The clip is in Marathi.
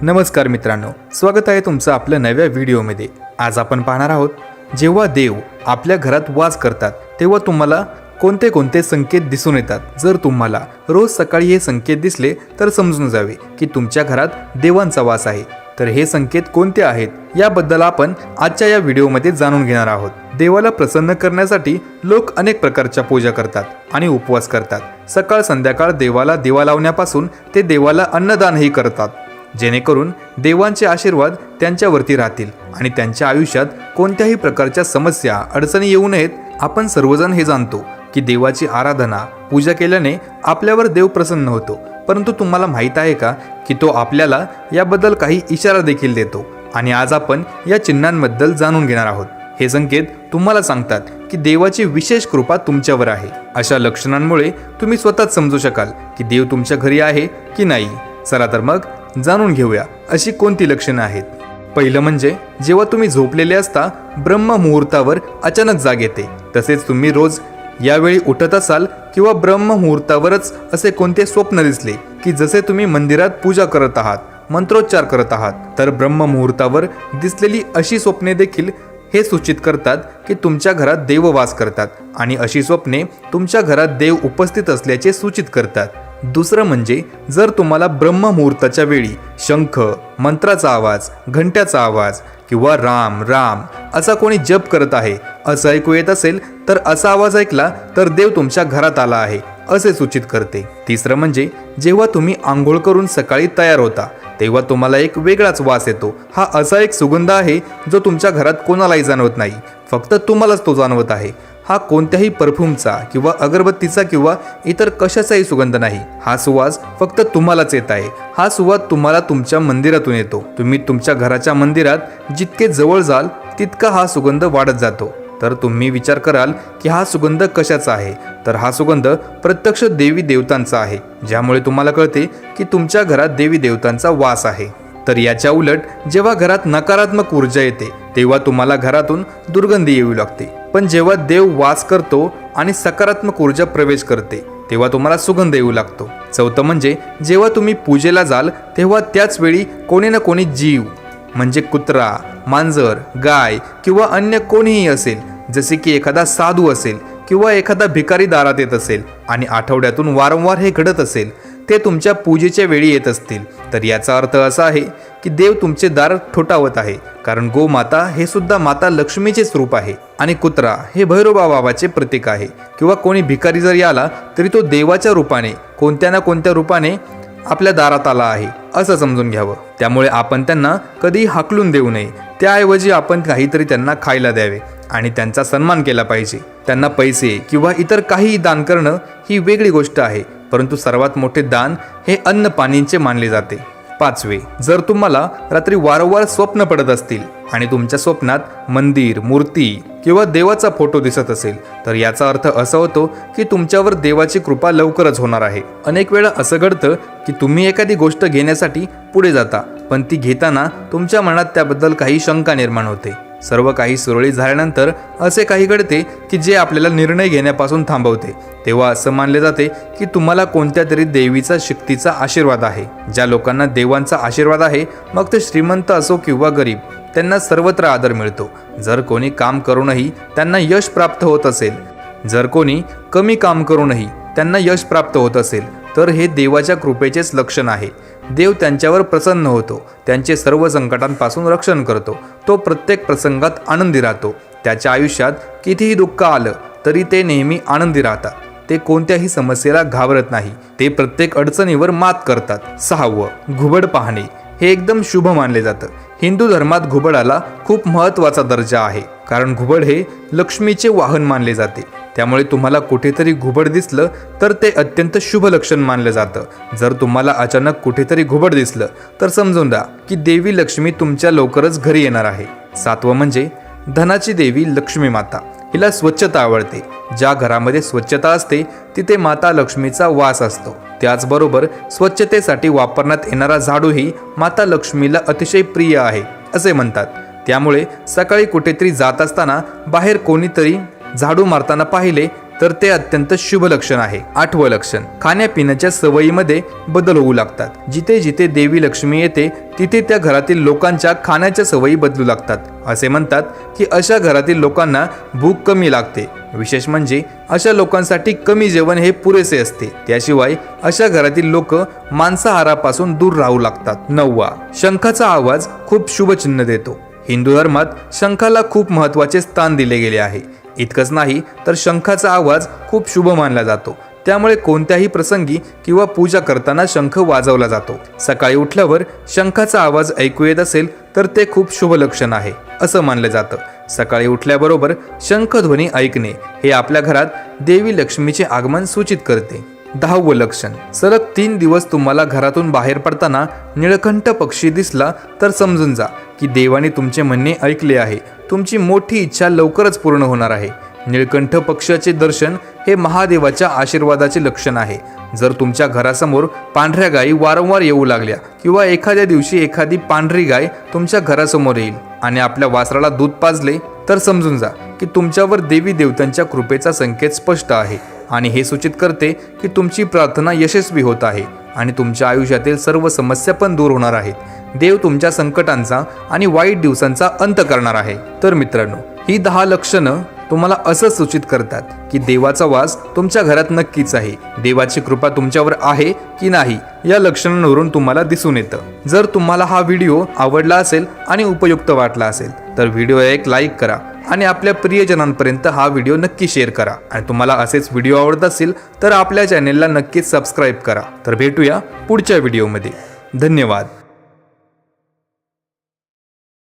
नमस्कार मित्रांनो, स्वागत आहे तुमचं आपल्या नव्या व्हिडिओमध्ये। आज आपण पाहणार आहोत, जेव्हा देव आपल्या घरात वास करतात तेव्हा तुम्हाला कोणते कोणते संकेत दिसून येतात। जर तुम्हाला रोज सकाळी हे संकेत दिसले तर समजून जावे की तुमच्या घरात देवांचा वास आहे। तर हे संकेत कोणते आहेत याबद्दल आपण आजच्या या व्हिडिओमध्ये जाणून घेणार आहोत। देवाला प्रसन्न करण्यासाठी लोक अनेक प्रकारच्या पूजा करतात आणि उपवास करतात। सकाळ संध्याकाळ देवाला दिवा लावण्यापासून ते देवाला अन्नदानही करतात, जेणेकरून देवांचे आशीर्वाद त्यांच्यावरती राहतील आणि त्यांच्या आयुष्यात कोणत्याही प्रकारच्या समस्या अडचणी येऊ नयेत। आपण सर्वजण हे जाणतो की देवाची आराधना पूजा केल्याने आपल्यावर देव प्रसन्न होतो, परंतु तुम्हाला माहीत आहे का की तो आपल्याला याबद्दल काही इशारा देखील देतो। आणि आज आपण या चिन्हांबद्दल जाणून घेणार आहोत। हे संकेत तुम्हाला सांगतात की देवाची विशेष कृपा तुमच्यावर आहे। अशा लक्षणांमुळे तुम्ही स्वतःच समजू शकाल की देव तुमच्या घरी आहे की नाही। चला तर मग जाणून घेऊया अशी कोणती लक्षणं आहेत। पहिलं म्हणजे जेव्हा तुम्ही झोपलेले असता ब्रह्म मुहूर्तावर अचानक जाग येते। तसेच तुम्ही रोज यावेळी उठत असाल किंवा ब्रह्म मुहूर्तावरच असे कोणते स्वप्न दिसले की जसे तुम्ही मंदिरात पूजा करत आहात, मंत्रोच्चार करत आहात, तर ब्रह्म मुहूर्तावर दिसलेली अशी स्वप्ने देखील हे सूचित करतात की तुमच्या घरात देव वास करतात आणि अशी स्वप्ने तुमच्या घरात देव उपस्थित असल्याचे सूचित करतात। दुसरं म्हणजे जर तुम्हाला ब्रह्म मुहूर्ताच्या वेळी शंख, मंत्राचा आवाज, घंट्याचा आवाज किंवा राम राम असा कोणी जप करत आहे असं ऐकू येत असेल तर असा आवाज ऐकला तर देव तुमच्या घरात आला आहे असे सूचित करते। तिसरं म्हणजे जेव्हा तुम्ही आंघोळ करून सकाळी तयार होता तेव्हा तुम्हाला एक वेगळाच वास येतो। हा असा एक सुगंध आहे जो तुमच्या घरात कोणालाही जाणवत नाही, फक्त तुम्हालाच तो जाणवत आहे। हा कोणत्याही परफ्यूमचा किंवा अगरबत्तीचा किंवा इतर कशाचाही सुगंध नाही, हा सुवास फक्त तुम्हालाच येत आहे। हा सुवास तुम्हाला तुमच्या मंदिरातून येतो। तुम्ही तुमच्या घराच्या मंदिरात जितके जवळ जाल तितका हा सुगंध वाढत जातो। तर तुम्ही विचार कराल की हा सुगंध कशाचा आहे, तर हा सुगंध प्रत्यक्ष देवी देवतांचा आहे, ज्यामुळे तुम्हाला कळते की तुमच्या घरात देवी देवतांचा वास आहे। तर याच्या उलट जेव्हा घरात नकारात्मक ऊर्जा येते तेव्हा तुम्हाला घरातून दुर्गंधी येऊ लागते, पण जेव्हा देव वास करतो आणि सकारात्मक ऊर्जा प्रवेश करते तेव्हा तुम्हाला सुगंध येऊ लागतो। चौथं म्हणजे जेव्हा तुम्ही पूजेला जाल तेव्हा त्याच वेळी कोणी ना कोणी जीव म्हणजे कुत्रा, मांजर, गाय किंवा अन्य कोणीही असेल, जसे की एखादा साधू असेल किंवा एखादा भिकारी दारात येत असेल आणि आठवड्यातून वारंवार हे घडत असेल, ते तुमच्या पूजेच्या वेळी येत असतील, तर याचा अर्थ असा आहे की देव तुमचे दार ठोठावत आहे। कारण गोमाता हे सुद्धा माता लक्ष्मीचेच रूप आहे आणि कुत्रा हे भैरोबा बाबाचे प्रतीक आहे। किंवा कोणी भिकारी जरी आला तरी तो देवाच्या रूपाने कोणत्या ना कोणत्या रूपाने आपल्या दारात आला आहे असं समजून घ्यावं। त्यामुळे आपण त्यांना कधी हाकलून देऊ नये, त्याऐवजी आपण काहीतरी त्यांना खायला द्यावे आणि त्यांचा सन्मान केला पाहिजे। त्यांना पैसे किंवा इतर काही दान करणं ही वेगळी गोष्ट आहे, परंतु सर्वात मोठे दान हे अन्न पाणींचे मानले जाते। पाचवे, जर तुम्हाला रात्री वारंवार स्वप्न पडत असतील आणि तुमच्या स्वप्नात मंदिर, मूर्ती किंवा देवाचा फोटो दिसत असेल तर याचा अर्थ असा होतो की तुमच्यावर देवाची कृपा लवकरच होणार आहे। अनेक वेळा असं घडतं की तुम्ही एखादी गोष्ट घेण्यासाठी पुढे जाता, पण ती घेताना तुमच्या मनात त्याबद्दल काही शंका निर्माण होते। सर्व काही सुरळीत झाल्यानंतर असे काही घडते की जे आपल्याला निर्णय घेण्यापासून थांबवते। तेव्हा असं मानले जाते की तुम्हाला कोणत्या तरी देवीचा शक्तीचा आशीर्वाद आहे। ज्या लोकांना देवांचा आशीर्वाद आहे, मग ते श्रीमंत असो किंवा गरीब, त्यांना सर्वत्र आदर मिळतो। जर कोणी काम करूनही त्यांना यश प्राप्त होत असेल, जर कोणी कमी काम करूनही त्यांना यश प्राप्त होत असेल, तर हे देवाच्या कृपेचेच लक्षण आहे। देव त्यांच्यावर प्रसन्न होतो, त्यांचे सर्व संकटांपासून रक्षण करतो। तो प्रत्येक प्रसंगात आनंदी राहतो। त्याच्या आयुष्यात कितीही दुःख आलं तरी ते नेहमी आनंदी राहतात। ते कोणत्याही समस्येला घाबरत नाही, ते प्रत्येक अडचणीवर मात करतात। सहावं, घुबड पाहणे हे एकदम शुभ मानले जातं। हिंदू धर्मात घुबडाला खूप महत्त्वाचा दर्जा आहे, कारण घुबड हे लक्ष्मीचे वाहन मानले जाते। त्यामुळे तुम्हाला कुठेतरी घुबड दिसलं तर ते अत्यंत शुभ लक्षण मानलं जातं। जर तुम्हाला अचानक कुठेतरी घुबड दिसलं तर समजून जा की देवी लक्ष्मी तुमच्या लवकरच घरी येणार आहे। सातवं म्हणजे धनाची देवी लक्ष्मी माता, हिला स्वच्छता आवडते। ज्या घरामध्ये स्वच्छता असते तिथे माता लक्ष्मीचा वास असतो। त्याचबरोबर स्वच्छतेसाठी वापरण्यात येणारा झाडूही माता लक्ष्मीला अतिशय प्रिय आहे असे म्हणतात। त्यामुळे सकाळी कुठेतरी जात असताना बाहेर कोणीतरी झाडू मारताना पाहिले तर ते अत्यंत शुभ लक्षण आहे. 8वं लक्षण, खाण्यापिण्याच्या सवयीमध्ये बदल होऊ लागतात. जिथे जिथे देवी लक्ष्मी येते तिथे त्या घरातील लोकांच्या खाण्याच्या सवयी बदलू लागतात. असे म्हणतात की अशा घरातील लोकांना भूक कमी लागते. विशेष म्हणजे अशा लोकांसाठी कमी जेवण हे पुरेसे असते. त्याशिवाय अशा घरातील लोक मांसाहारापासून दूर राहू लागतात. 9वा, शंखाचा आवाज खूप शुभ चिन्ह देतो. हिंदू धर्मात शंखाला खूप महत्त्वाचे स्थान दिले गेले आहे. इतकंच नाही तर शंखाचा आवाज खूप शुभ मानला जातो. त्यामुळे कोणत्याही प्रसंगी किंवा पूजा करताना शंख वाजवला जातो. सकाळी उठल्यावर शंखाचा आवाज ऐकू येत असेल तर ते खूप शुभ लक्षण आहे असं मानलं जातं. सकाळी उठल्याबरोबर शंखध्वनी ऐकणे हे आपल्या घरात देवी लक्ष्मीचे आगमन सूचित करते. 10वं लक्षण, सलग 3 दिवस तुम्हाला घरातून बाहेर पडताना निळकंठ पक्षी दिसला तर समजून जा की देवाने तुमचे म्हणणे ऐकले आहे. तुमची मोठी इच्छा लवकरच पूर्ण होणार आहे. निळकंठ पक्षाचे दर्शन हे महादेवाच्या आशीर्वादाचे लक्षण आहे. जर तुमच्या घरासमोर पांढऱ्या गायी वारंवार येऊ लागल्या किंवा एखाद्या दिवशी एखादी पांढरी गाय तुमच्या घरासमोर येईल आणि आपल्या वासराला दूध पाजले तर समजून जा की तुमच्यावर देवी देवतांच्या कृपेचा संकेत स्पष्ट आहे आणि हे सूचित करते की तुमची प्रार्थना यशस्वी होत आहे आणि तुमच्या आयुष्यातील सर्व समस्या पण दूर होणार आहेत. देव तुमच्या संकटांचा आणि वाईट दिवसांचा अंत करणार आहे. तर मित्रांनो, ही 10 लक्षणं तुम्हाला असं सूचित करतात की देवाचा वास तुमच्या घरात नक्कीच आहे. देवाची कृपा तुमच्यावर आहे की नाही या लक्षणांवरून तुम्हाला दिसून येतं. जर तुम्हाला हा व्हिडिओ आवडला असेल आणि उपयुक्त वाटला असेल तर व्हिडिओला एक लाईक करा आणि आपल्या प्रियजनांपर्यंत हा व्हिडिओ नक्की शेअर करा. आणि तुम्हाला असेच व्हिडिओ आवडत असेल तर आपल्या चॅनेलला नक्कीच सबस्क्राईब करा. तर भेटूया पुढच्या व्हिडिओमध्ये. धन्यवाद.